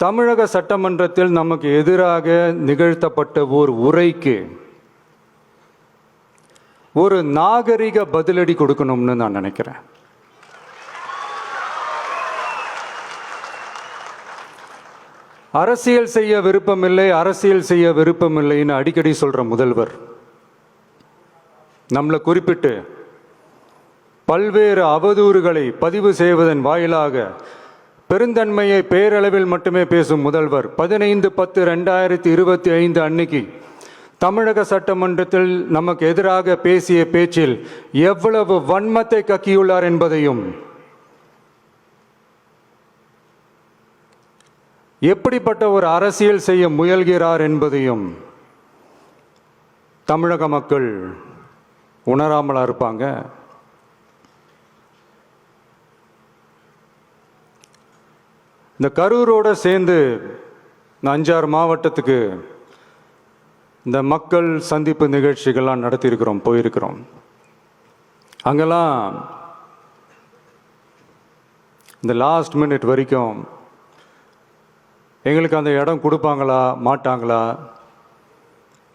தமிழக சட்டமன்றத்தில் நமக்கு எதிராக நிகழ்த்தப்பட்ட ஓர் உரைக்கு ஒரு நாகரிக பதிலடி கொடுக்கணும்னு நான் நினைக்கிறேன். அரசியல் செய்ய விருப்பமில்லை, அரசியல் செய்ய விருப்பமில்லைன்னு அடிக்கடி சொல்ற முதல்வர் நம்மளை குறிப்பிட்டு பல்வேறு அவதூறுகளை பதிவு செய்வதன் வாயிலாக பெருந்தன்மையை பேரளவில் மட்டுமே பேசும் முதல்வர் 15/10/2025 அன்னைக்கு தமிழக சட்டமன்றத்தில் நமக்கு எதிராக பேசிய பேச்சில் எவ்வளவு வன்மத்தை கக்கியுள்ளார் என்பதையும், எப்படிப்பட்ட ஒரு அரசியல் செய்ய முயல்கிறார் என்பதையும் தமிழக மக்கள் உணராமலா இருப்பாங்க? இந்த கரூரோட சேர்ந்து இந்த 5-6 மாவட்டத்துக்கு இந்த மக்கள் சந்திப்பு நிகழ்ச்சிகள்லாம் நடத்தியிருக்கிறோம், போயிருக்கிறோம். அங்கெல்லாம் இந்த லாஸ்ட் மினிட் வரைக்கும் எங்களுக்கு அந்த இடம் கொடுப்பாங்களா மாட்டாங்களா,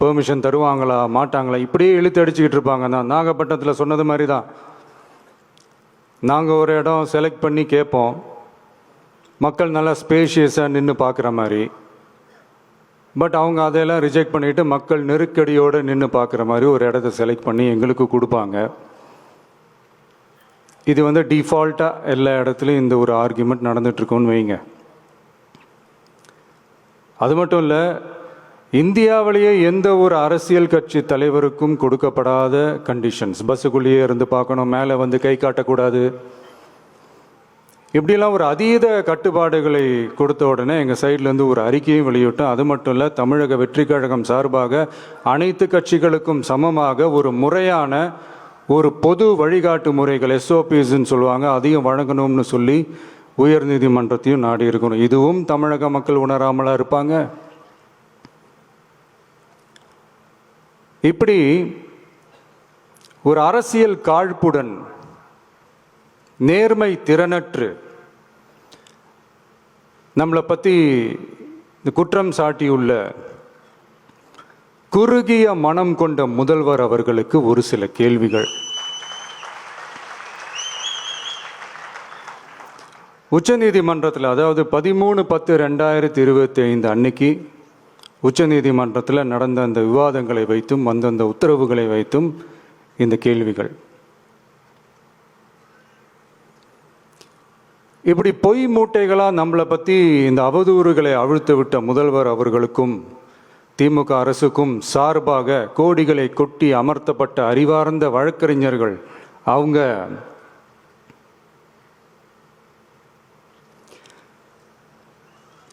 பெர்மிஷன் தருவாங்களா மாட்டாங்களா, இப்படியே இழுத்து அடிச்சுக்கிட்டு இருப்பாங்க. தான் நாகப்பட்டினத்தில் சொன்னது மாதிரி தான். நாங்கள் ஒரு இடம் செலக்ட் பண்ணி கேட்போம், மக்கள் நல்லா ஸ்பேஷியஸாக நின்று பார்க்குற மாதிரி. பட் அவங்க அதையெல்லாம் ரிஜெக்ட் பண்ணிவிட்டு மக்கள் நெருக்கடியோடு நின்று பார்க்குற மாதிரி ஒரு இடத்த செலக்ட் பண்ணி எங்களுக்கு கொடுப்பாங்க. இது டிஃபால்ட்டாக எல்லா இடத்துலையும் இந்த ஒரு ஆர்கியூமெண்ட் நடந்துகிட்ருக்கோன்னு வைங்க. அது மட்டும் இல்லை, இந்தியாவிலேயே எந்த ஒரு அரசியல் கட்சி தலைவருக்கும் கொடுக்கப்படாத கண்டிஷன்ஸ். பஸ்ஸுக்குள்ளேயே இருந்து பார்க்கணும், மேலே கை காட்டக்கூடாது, இப்படிலாம் ஒரு அதீத கட்டுப்பாடுகளை கொடுத்த உடனே எங்கள் சைட்லேருந்து ஒரு அறிக்கையும் வெளியிட்டோம். அது மட்டும் இல்லை, தமிழக வெற்றி கழகம் சார்பாக அனைத்து கட்சிகளுக்கும் சமமாக ஒரு முறையான ஒரு பொது வழிகாட்டு முறைகள் SOPஸ்ன்னு சொல்லுவாங்க, அதையும் வழங்கணும்னு சொல்லி உயர்நீதிமன்றத்தையும் நாடி இருக்கணும். இதுவும் தமிழக மக்கள் உணராமலா இருப்பாங்க? இப்படி ஒரு அரசியல் காழ்ப்புடன், நேர்மை திறனற்று நம்மளை பற்றி குற்றம் சாட்டியுள்ள குறுகிய மனம் கொண்ட முதல்வர் அவர்களுக்கு ஒரு சில கேள்விகள். உச்சநீதிமன்றத்தில், அதாவது 13/10/2025 அன்னைக்கு உச்சநீதிமன்றத்தில் நடந்த அந்த விவாதங்களை வைத்தும் அந்தந்த உத்தரவுகளை வைத்தும் இந்த கேள்விகள். இப்படி பொய் மூட்டைகளாக நம்மளை பற்றி இந்த அவதூறுகளை அவிழ்த்து விட்ட முதல்வர் அவர்களுக்கும் திமுக அரசுக்கும் சார்பாக கோடிகளை கொட்டி அமர்த்தப்பட்ட அறிவார்ந்த வழக்கறிஞர்கள் அவங்க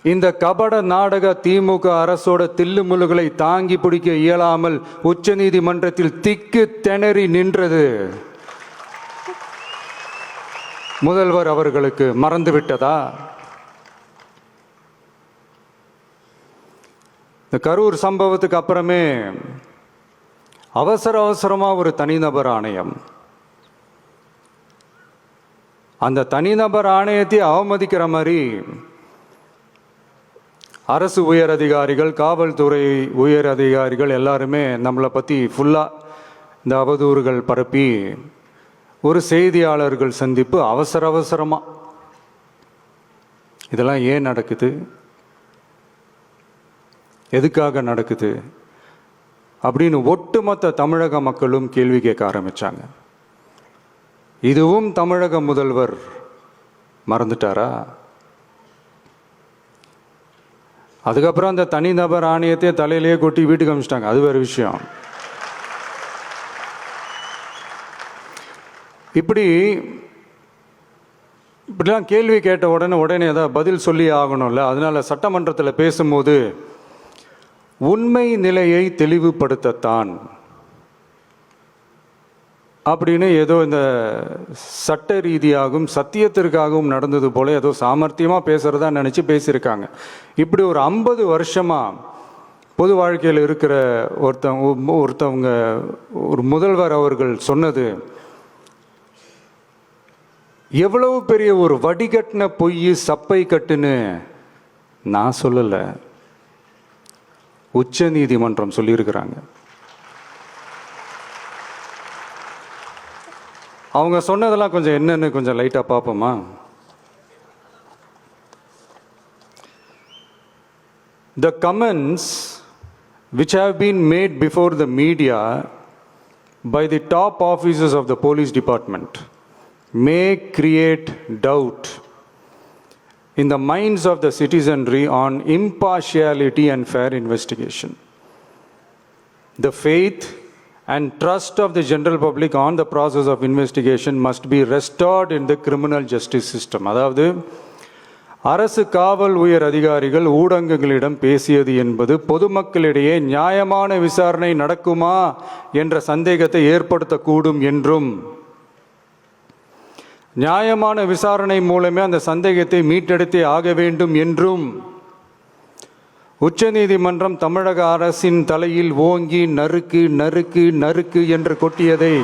இந்த கபட நாடக திமுக அரசோட தில்லுமுல்லுகளை தாங்கி பிடிக்க இயலாமல் உச்ச நீதிமன்றத்தில் திக்கு திணறி நின்றது முதல்வர் அவர்களுக்கு மறந்துவிட்டதா? இந்த கரூர் சம்பவத்துக்கு அப்புறமே அவசரமாக ஒரு தனிநபர் ஆணையம், அந்த தனிநபர் ஆணையத்தை அவமதிக்கிற மாதிரி அரசு உயர் அதிகாரிகள், காவல்துறை உயர் அதிகாரிகள் எல்லாருமே நம்மளை பற்றி ஃபுல்லாக இந்த அவதூறுகள் பரப்பி ஒரு செய்தியாளர்கள் சந்திப்பு அவசரமாக. இதெல்லாம் ஏன் நடக்குது, எதுக்காக நடக்குது அப்படின்னு ஒட்டுமொத்த தமிழக மக்களும் கேள்வி கேட்க ஆரம்பித்தாங்க. இதுவும் தமிழக முதல்வர் மறந்துட்டாரா? அதுக்கப்புறம் அந்த தனிநபர் ஆணையத்தை தலையிலேயே கொட்டி வீட்டுக்கு அனுப்பிச்சிட்டாங்க, அது வேறு விஷயம். இப்படிலாம் கேள்வி கேட்ட உடனே ஏதாவது பதில் சொல்லி ஆகணும்ல. அதனால சட்டமன்றத்தில் பேசும்போது உண்மை நிலையை தெளிவுபடுத்தத்தான் அப்படின்னு ஏதோ இந்த சட்ட ரீதியாகவும் சத்தியத்திற்காகவும் நடந்தது போல ஏதோ சாமர்த்தியமாக பேசுகிறதா நினச்சி பேசியிருக்காங்க. இப்படி ஒரு 50 வருஷமாக பொது வாழ்க்கையில் இருக்கிற ஒருத்தவங்க ஒரு முதல்வர் அவர்கள் சொன்னது எவ்வளவு பெரிய ஒரு வடிகட்டின பொய், சப்பை கட்டுன்னு நான் சொல்லலை, உச்ச நீதிமன்றம் சொல்லியிருக்கிறாங்க. அவங்க சொன்னதெல்லாம் கொஞ்சம் என்னன்னு கொஞ்சம் லைட்டாக பார்ப்போமா? The comments which have been made before the media by the top officers of the police department may create doubt in the minds of the citizenry on impartiality and fair investigation. The faith and trust of the general public on the process of investigation must be restored in the criminal justice system. அதாவது அரசு காவல் உயர் அதிகாரிகள் ஊடகங்களிடம் பேசியது என்பது பொதுமக்களிடையே நியாயமான விசாரணை நடக்குமா என்ற சந்தேகத்தை ஏற்படுத்தக்கூடும் என்றும், நியாயமான விசாரணை மூலமே அந்த சந்தேகத்தை மீட்டெடுத்தே ஆக வேண்டும் என்றும் உச்சநீதிமன்றம் தமிழக அரசின் தலையில் ஓங்கி நறுக்கு நறுக்கு நறுக்கு என்று கொட்டியதை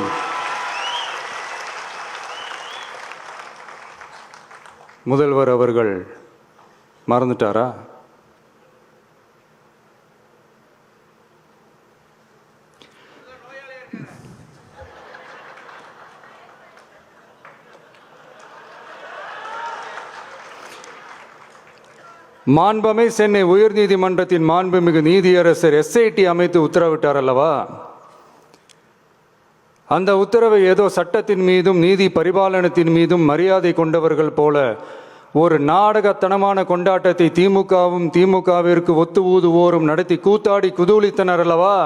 முதல்வர் அவர்கள் மறந்துட்டாரா? மாண்பமை சென்னை உயர்நீதிமன்றத்தின் மாண்புமிகு நீதியரசர் SIT அமைத்து உத்தரவிட்டார் அல்லவா? அந்த உத்தரவை ஏதோ சட்டத்தின் மீதும் நீதி பரிபாலனத்தின் மீதும் மரியாதை கொண்டவர்கள் போல ஒரு நாடகத்தனமான கொண்டாட்டத்தை திமுகவிற்கு ஒத்து ஊதுவோரும் நடத்தி கூத்தாடி குதூளித்தனர் அல்லவா?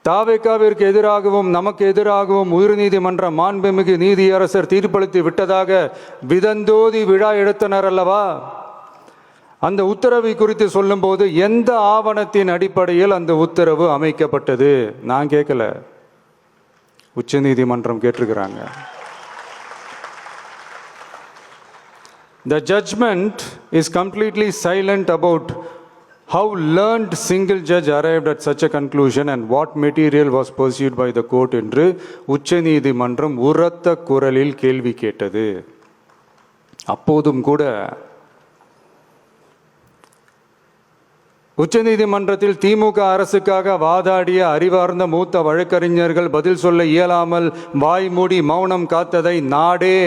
தாவேகாவிற்கு எதிராகவும் நமக்கு எதிராகவும் உயர்நீதிமன்ற மாண்புமிகு நீதியரசர் தீர்ப்பளித்து விட்டதாக விதந்தோதி விழா எடுத்தனர் அல்லவா? அந்த உத்தரவை குறித்து சொல்லும்போது எந்த ஆவணத்தின் அடிப்படையில் அந்த உத்தரவு அமைக்கப்பட்டது? நான் கேட்கல, உச்ச நீதிமன்றம் கேட்டிருக்கிறாங்க. The judgment is completely silent about how learned single judge arrived at such a conclusion and what material was pursued by the court என்று உச்ச நீதிமன்றம் உரத்த குரலில் கேள்வி கேட்டது. அப்போதும் கூட உச்சநீதிமன்றத்தில் திமுக அரசுக்காக வாதாடிய அறிவார்ந்த மூத்த வழக்கறிஞர்கள் பதில் சொல்ல இயலாமல் வாய் மூடி மௌனம் காத்ததை நாடே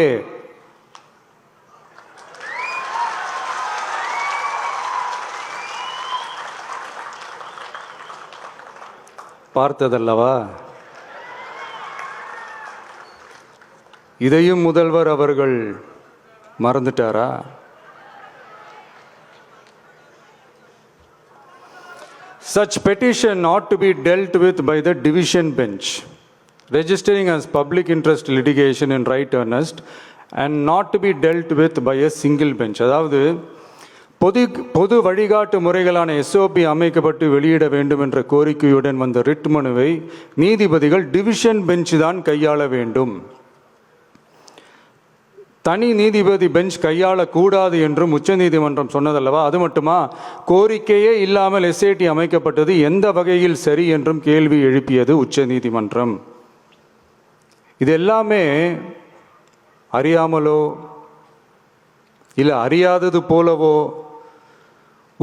பார்த்ததல்லவா? இதையும் முதல்வர் அவர்கள் மறந்துட்டாரா? Such petition ought to be dealt with by the division bench, registering as public interest litigation in right earnest and not to be dealt with by a single bench. அதாவது பொது வழிகாட்டு முறைகளான SOP அமைக்கப்பட்டு வெளியிட வேண்டும் என்ற கோரிக்கையுடன் வந்த ரிட் மனுவை நீதிபதிகள் டிவிஷன் பெஞ்ச் தான் கையாள வேண்டும், தனி நீதிபதி பெஞ்ச் கையாளக்கூடாது என்றும் உச்சநீதிமன்றம் சொன்னதல்லவா? அது மட்டுமா, கோரிக்கையே இல்லாமல் SIT அமைக்கப்பட்டது எந்த வகையில் சரி என்றும் கேள்வி எழுப்பியது உச்சநீதிமன்றம். இது எல்லாமே அறியாமலோ இல்லை அறியாதது போலவோ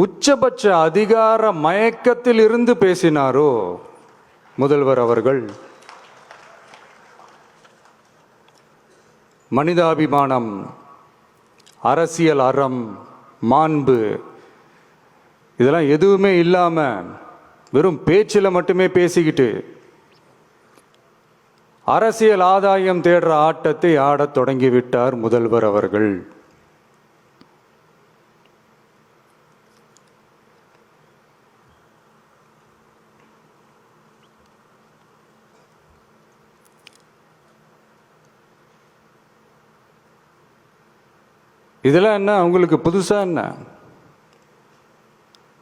உச்சபட்ச அதிகார மயக்கத்தில் இருந்து பேசினாரோ முதல்வர் அவர்கள்? மனிதாபிமானம், அரசியல் அறம், மாண்பு இதெல்லாம் எதுவுமே இல்லாமல் வெறும் பேச்சில் மட்டுமே பேசிக்கிட்டு அரசியல் ஆதாயம் தேடுற ஆட்டத்தை ஆடத் தொடங்கிவிட்டார் முதல்வர் அவர்கள். இதெல்லாம் என்ன அவங்களுக்கு புதுசாக? என்ன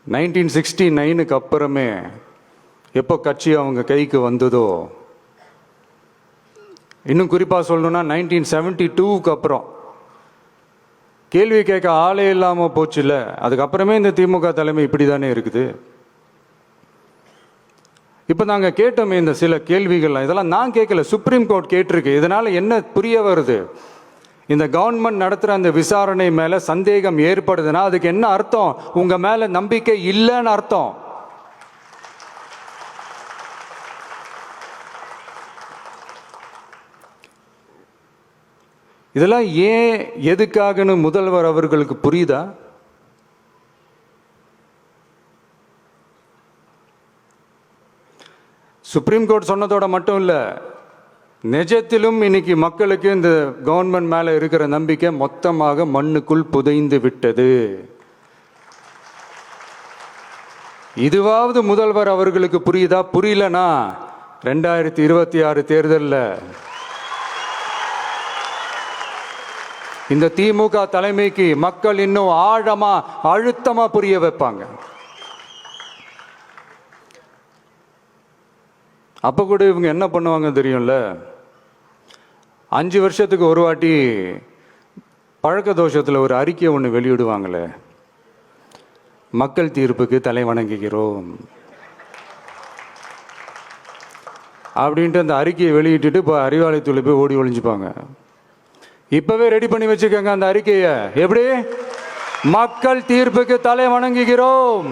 1969க்கு அப்புறமே எப்போ கட்சி அவங்க கைக்கு வந்ததோ, இன்னும் குறிப்பாக சொல்லணும்னா 1972க்கு அப்புறம் கேள்வி கேட்க ஆளே இல்லாமல் போச்சு இல்லை? அதுக்கப்புறமே இந்த திமுக தலைமை இப்படி தானே இருக்குது. இப்போ நாங்கள் கேட்டோமே இந்த சில கேள்விகள்லாம், இதெல்லாம் நான் கேட்கல, சுப்ரீம் கோர்ட் கேட்டிருக்கு. இதனால் என்ன புரிய வருது? இந்த கவர்மெண்ட் நடத்துகிற அந்த விசாரணை மேலே சந்தேகம் ஏற்படுதுன்னா அதுக்கு என்ன அர்த்தம்? உங்கள் மேலே நம்பிக்கை இல்லைன்னு அர்த்தம். இதெல்லாம் ஏன் எதுக்காகன்னு முதல்வர் அவர்களுக்கு புரியுதா? சுப்ரீம் கோர்ட் சொன்னதோட மட்டும் இல்லை, நிஜத்திலும் இன்னைக்கு மக்களுக்கு இந்த கவர்மெண்ட் மேலே இருக்கிற நம்பிக்கை மொத்தமாக மண்ணுக்குள் புதைந்து விட்டது. இதுவாவது முதல்வர் அவர்களுக்கு புரியுதா? புரியலனா 2026 தேர்தலில் இந்த திமுக தலைமைக்கு மக்கள் இன்னும் ஆழமா அழுத்தமா புரிய வைப்பாங்க. அப்ப கூட இவங்க என்ன பண்ணுவாங்க தெரியும்ல, 5 வருஷத்துக்கு ஒரு வாட்டி பழக்க தோஷத்தில் ஒரு அறிக்கை ஒன்று வெளியிடுவாங்களே, மக்கள் தீர்ப்புக்கு தலை வணங்குகிறோம் அப்படின்ட்டு அந்த அறிக்கையை வெளியிட்டுட்டு இப்போ அறிவாலயத்தில் போய் ஓடி ஒளிஞ்சுப்பாங்க. இப்பவே ரெடி பண்ணி வச்சுக்கோங்க அந்த அறிக்கையை. எப்படி? மக்கள் தீர்ப்புக்கு தலை வணங்குகிறோம்.